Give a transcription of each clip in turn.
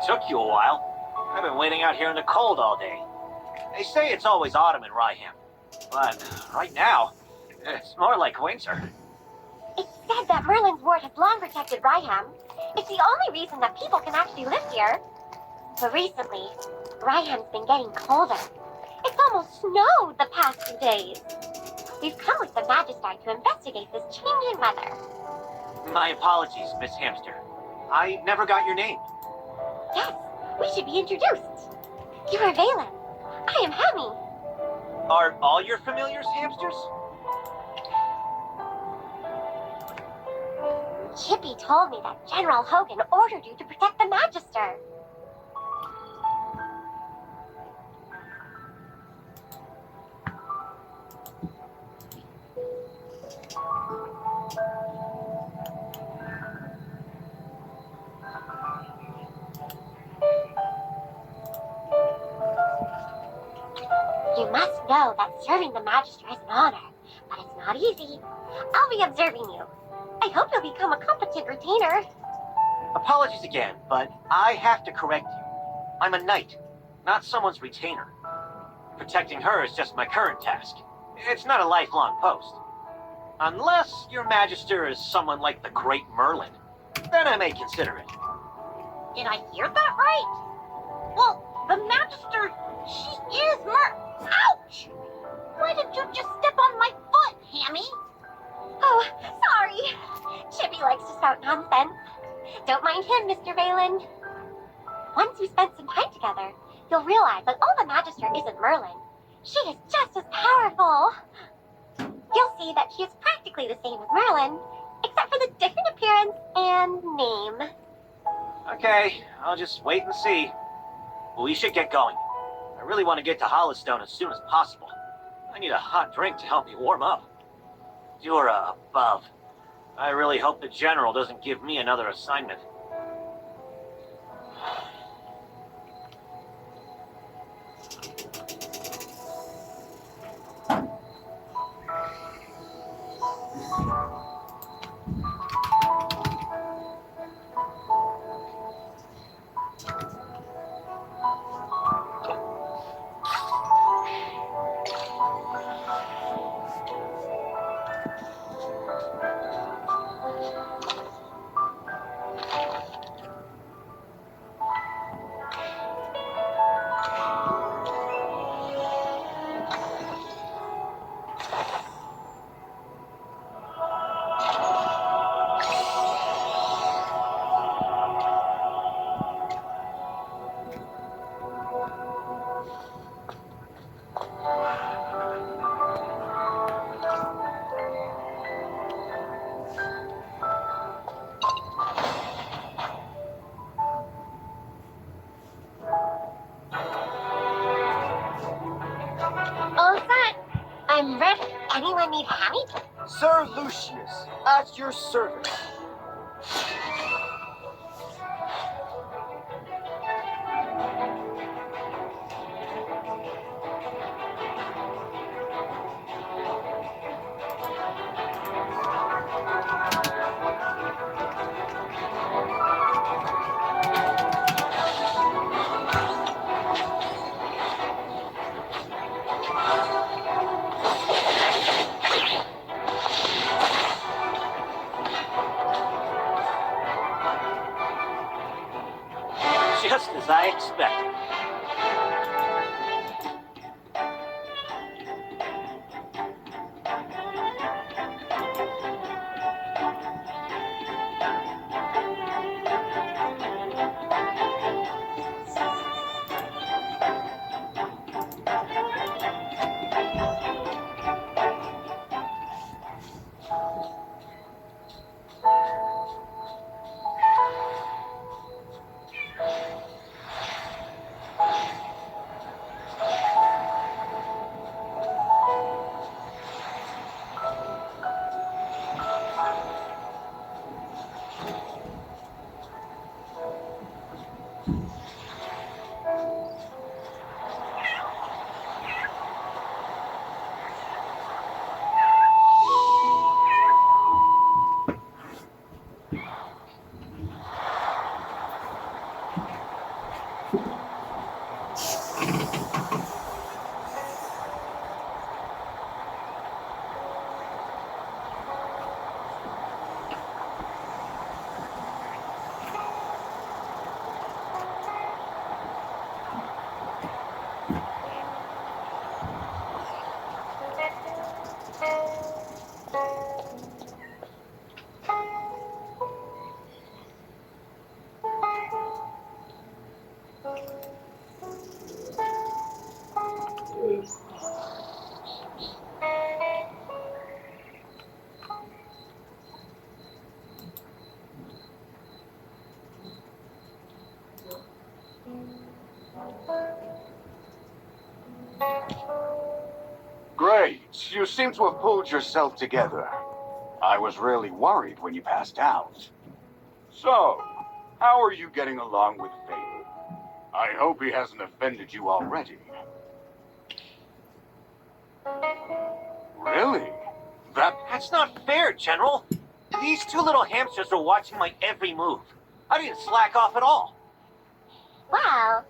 Took you a while. I've been waiting out here in the cold all day. They say it's always autumn in Ryeham, but right now, it's more like winter. It's said that Merlin's ward has long protected Ryeham. It's the only reason that people can actually live here. But recently, Ryham's been getting colder. It's almost snowed the past 2 days. We've come with the Magister to investigate this changing weather. My apologies, Miss Hamster. I never got your name. Yes, we should be introduced. You are Valen. I am Hemi. Are all your familiars hamsters? Chippy told me that General Hogan ordered you to protect the Magister. You must know that serving the Magister is an honor, but it's not easy. I'll be observing you. I hope you'll become a competent retainer. Apologies again, but I have to correct you. I'm a knight, not someone's retainer. Protecting her is just my current task. It's not a lifelong post. Unless your Magister is someone like the Great Merlin, then I may consider it. Did I hear that right? Well, the Magister, she is Ouch! Why did you just step on my foot, Hammy? Oh, sorry. Chippy likes to spout nonsense. Don't mind him, Mr. Valen. Once you spend some time together, you'll realize that all the Magister isn't Merlin. She is just as powerful. You'll see that she is practically the same as Merlin, except for the different appearance and name. Okay, I'll just wait and see. We should get going. I really want to get to Holistone as soon as possible. I need a hot drink to help me warm up. Dura above. I really hope the General doesn't give me another assignment. All set. I'm ready. Anyone need Hammy? Sir Lucius, at your service. Just as I expected. Great. You seem to have pulled yourself together. I was really worried when you passed out. So, how are you getting along with Valen? I hope he hasn't offended you already. Really? That's not fair, General. These two little hamsters are watching my every move. I didn't slack off at all. Well,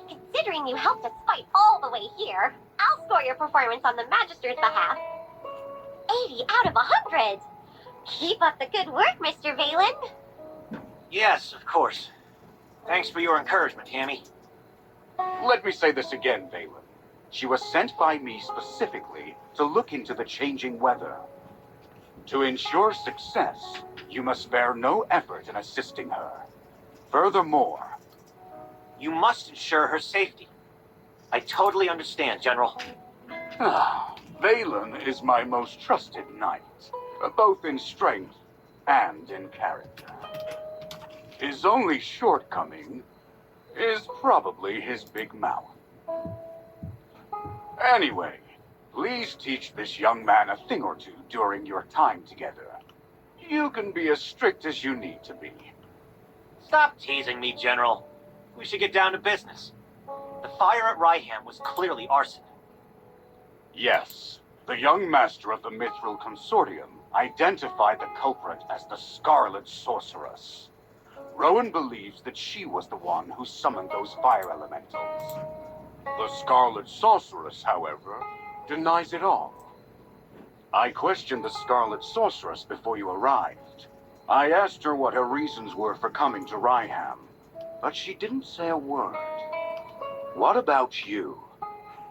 considering you helped us fight all the way here, I'll score your performance on the Magister's behalf. 80 out of 100! Keep up the good work, Mr. Valen. Yes, of course. Thanks for your encouragement, Hammy. Let me say this again, Valen. She was sent by me specifically to look into the changing weather. To ensure success, you must spare no effort in assisting her. Furthermore, You must ensure her safety. I totally understand, General. Valen is my most trusted knight, both in strength and in character. His only shortcoming is probably his big mouth. Anyway, please teach this young man a thing or two during your time together. You can be as strict as you need to be. Stop teasing me, General. We should get down to business. The fire at Ryeham was clearly arson. Yes, the young master of the Mithril Consortium identified the culprit as the Scarlet Sorceress. Rowan believes that she was the one who summoned those fire elementals. The Scarlet Sorceress, however, denies it all. I questioned the Scarlet Sorceress before you arrived. I asked her what her reasons were for coming to Ryeham, but she didn't say a word. What about you?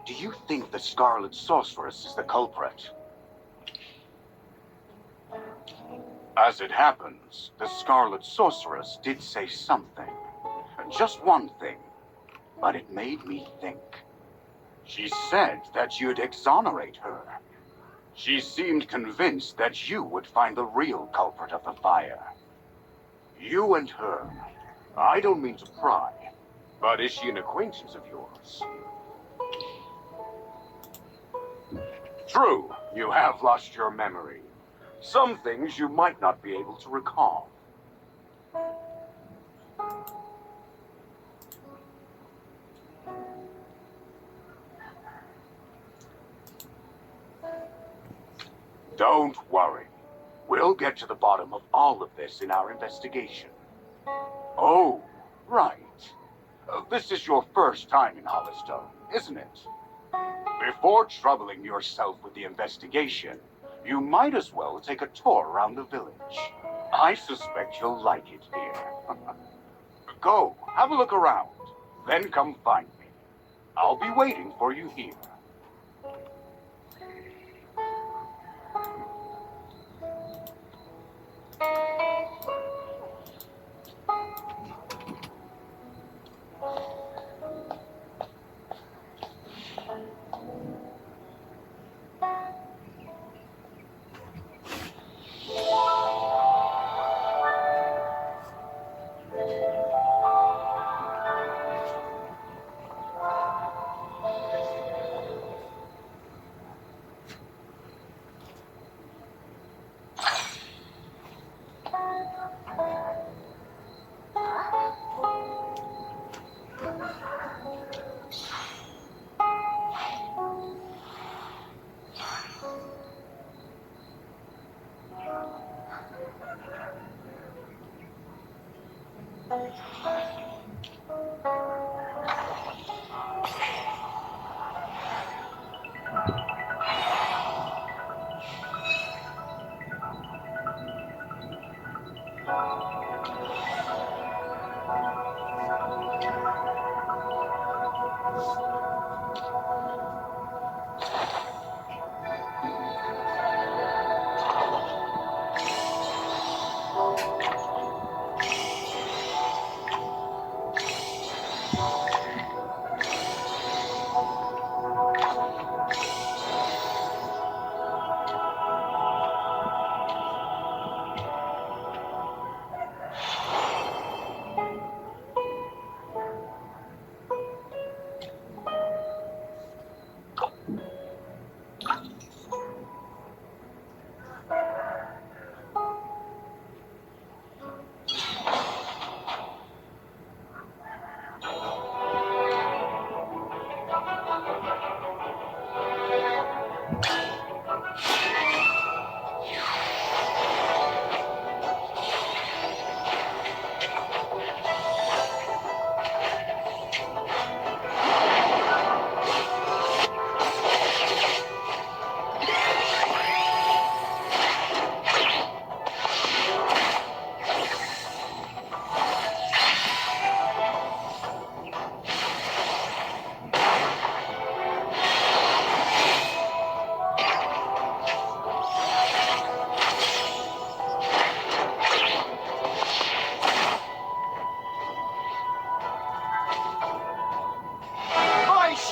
Do you think the Scarlet Sorceress is the culprit? As it happens, the Scarlet Sorceress did say something. Just one thing. But it made me think. She said that you'd exonerate her. She seemed convinced that you would find the real culprit of the fire. You and her. I don't mean to pry, but is she an acquaintance of yours? True, you have lost your memory. Some things you might not be able to recall. Don't worry. We'll get to the bottom of all of this in our investigation. Oh, right. This is your first time in Holistone, isn't it? Before troubling yourself with the investigation, you might as well take a tour around the village. I suspect you'll like it here. Go, have a look around, then come find me. I'll be waiting for you here.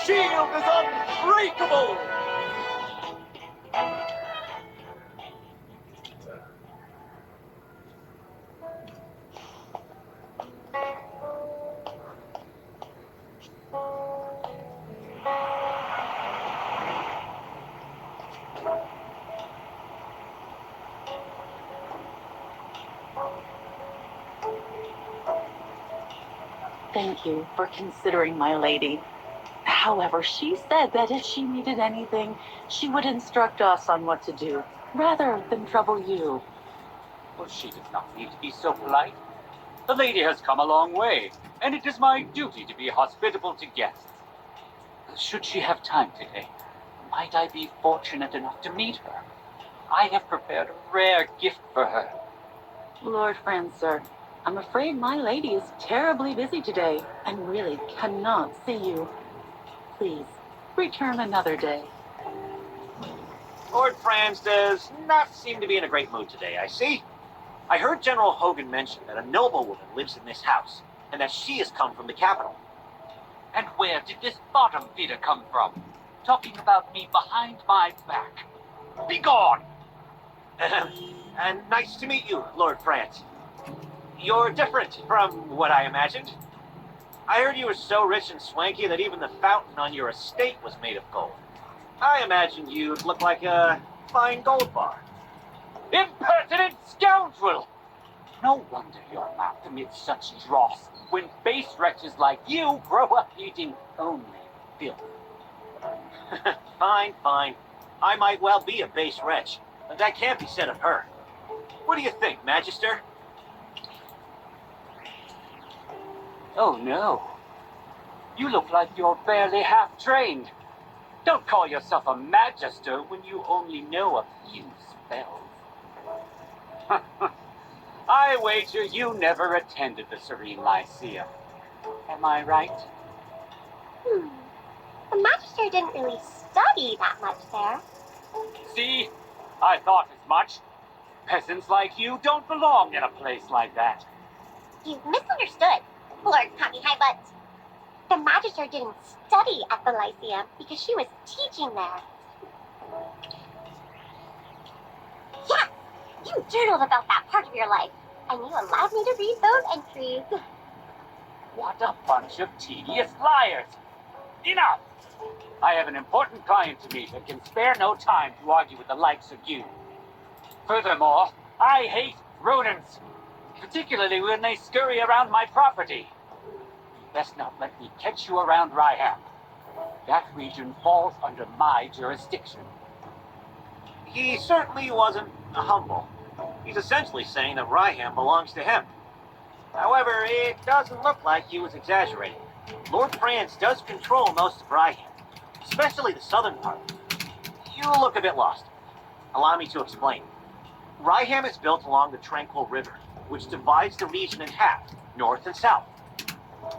shield is unbreakable! Thank you for considering my lady. However, she said that if she needed anything, she would instruct us on what to do, rather than trouble you. Well, she does not need to be so polite. The lady has come a long way, and it is my duty to be hospitable to guests. Should she have time today, might I be fortunate enough to meet her? I have prepared a rare gift for her. Lord Francer, I'm afraid my lady is terribly busy today, and really cannot see you. Please, return another day. Lord Franz does not seem to be in a great mood today, I see. I heard General Hogan mention that a noblewoman lives in this house, and that she has come from the capital. And where did this bottom feeder come from? Talking about me behind my back. Begone! And nice to meet you, Lord Franz. You're different from what I imagined. I heard you were so rich and swanky that even the fountain on your estate was made of gold. I imagined you'd look like a fine gold bar. Impertinent scoundrel! No wonder your mouth commits such dross when base wretches like you grow up eating only filth. Fine, fine. I might well be a base wretch, but that can't be said of her. What do you think, Magister? Oh no. You look like you're barely half-trained. Don't call yourself a magister when you only know a few spells. I wager you never attended the Serene Lyceum. Am I right? The Magister didn't really study that much there. See? I thought as much. Peasants like you don't belong in a place like that. You misunderstood, Lord Cocky High Butt. The Magister didn't study at the Lyceum because she was teaching there. Yes, you journaled about that part of your life, and you allowed me to read those entries. What a bunch of tedious liars! Enough! I have an important client to meet and can spare no time to argue with the likes of you. Furthermore, I hate rodents, particularly when they scurry around my property. You best not let me catch you around Ryehams. That region falls under my jurisdiction. He certainly wasn't humble. He's essentially saying that Ryeham belongs to him. However, it doesn't look like he was exaggerating. Lord Franz does control most of Ryeham, especially the southern part. You look a bit lost. Allow me to explain. Ryeham is built along the Tranquil River, which divides the region in half, north and south.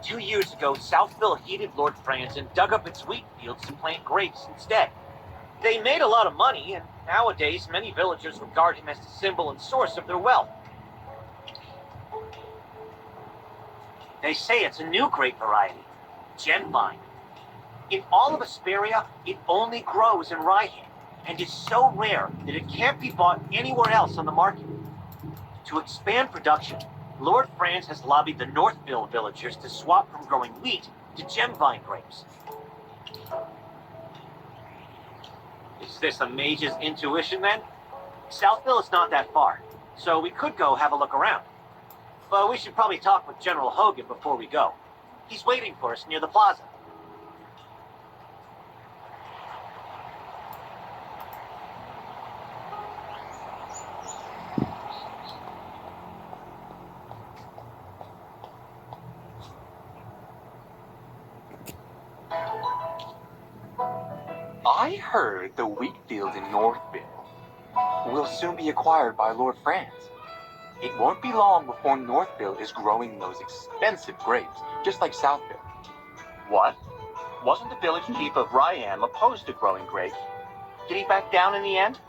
2 years ago, Southville heeded Lord Franz and dug up its wheat fields to plant grapes instead. They made a lot of money, and nowadays many villagers regard him as the symbol and source of their wealth. They say it's a new grape variety, gem vine. In all of Asperia, it only grows in Ryeham, and is so rare that it can't be bought anywhere else on the market. To expand production, Lord Franz has lobbied the Northville villagers to swap from growing wheat to gem vine grapes. Is this a mage's intuition then? Southville is not that far, so we could go have a look around. But we should probably talk with General Hogan before we go. He's waiting for us near the plaza. I heard the wheat field in Northville will soon be acquired by Lord Franz. It won't be long before Northville is growing those expensive grapes, just like Southville. What? Wasn't the village chief of Ryeham opposed to growing grapes? Did he back down in the end?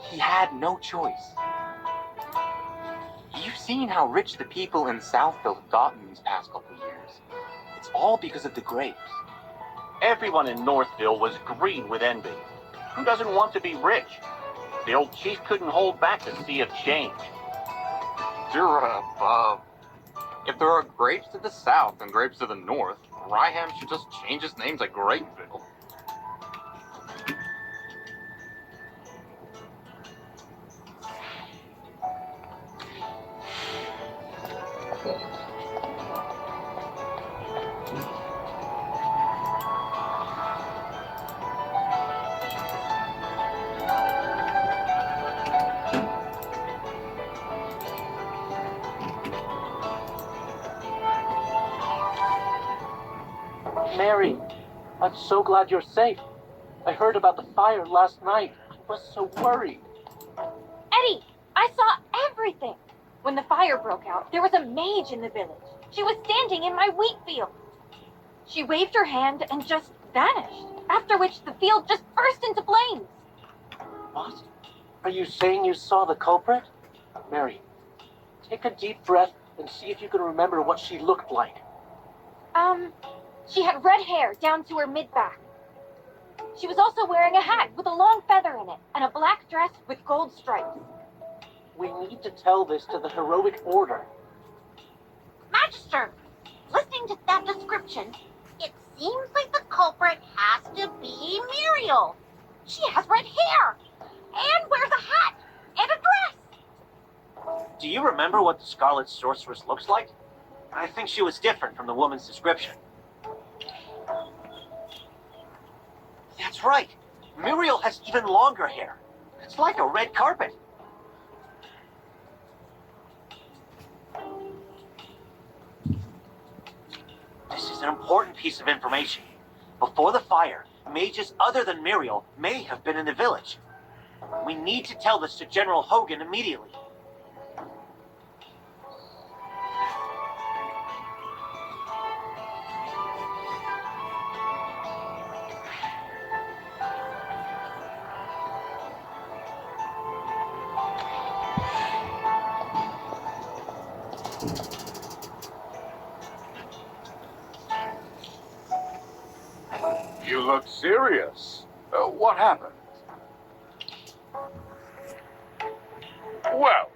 He had no choice. You've seen how rich the people in Southville have gotten these past couple years. It's all because of the grapes. Everyone in Northville was green with envy. Who doesn't want to be rich? The old chief couldn't hold back the sea of change. If there are grapes to the south and grapes to the north, Ryehams should just change his name to Grapeville. Mary, I'm so glad you're safe. I heard about the fire last night. I was so worried. Eddie, I saw everything. When the fire broke out, there was a mage in the village. She was standing in my wheat field. She waved her hand and just vanished, after which the field just burst into flames. What? Are you saying you saw the culprit? Mary, take a deep breath and see if you can remember what she looked like. She had red hair down to her mid-back. She was also wearing a hat with a long feather in it and a black dress with gold stripes. We need to tell this to the heroic order. Magister, listening to that description, it seems like the culprit has to be Muriel. She has red hair and wears a hat and a dress. Do you remember what the Scarlet Sorceress looks like? I think she was different from the woman's description. That's right. Muriel has even longer hair. It's like a red carpet. This is an important piece of information. Before the fire, mages other than Muriel may have been in the village. We need to tell this to General Hogan immediately. You look serious. What happened? Well,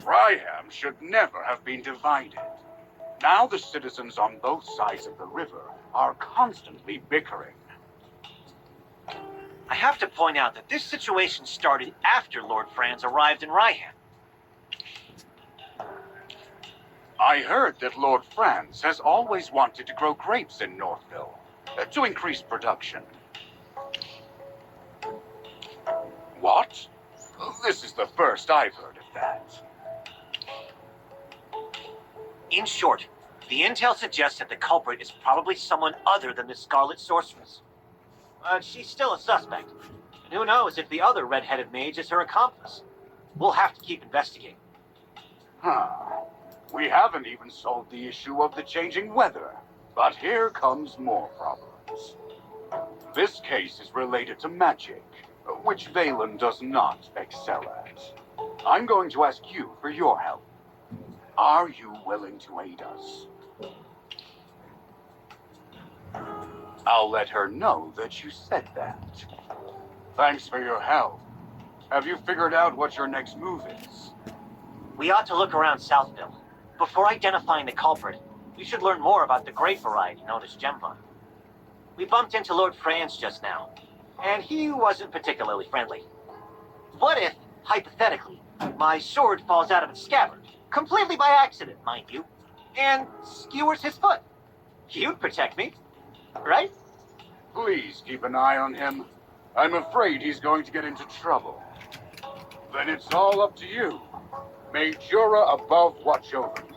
Ryeham should never have been divided. Now the citizens on both sides of the river are constantly bickering. I have to point out that this situation started after Lord Franz arrived in Ryeham. I heard that Lord Franz has always wanted to grow grapes in Northville to increase production. What? This is the first I've heard of that. In short, the intel suggests that the culprit is probably someone other than the Scarlet Sorceress. But she's still a suspect. And who knows if the other red-headed mage is her accomplice. We'll have to keep investigating. Huh. We haven't even solved the issue of the changing weather. But here comes more problems. This case is related to magic, which Valen does not excel at. I'm going to ask you for your help. Are you willing to aid us? I'll let her know that you said that. Thanks for your help. Have you figured out what your next move is? We ought to look around Southville. Before identifying the culprit, we should learn more about the grape variety known as Gemvine. We bumped into Lord Franz just now, and he wasn't particularly friendly. What if, hypothetically, my sword falls out of its scabbard, completely by accident, mind you, and skewers his foot? You'd protect me, right? Please keep an eye on him. I'm afraid he's going to get into trouble. Then it's all up to you. May Jura above watch over you.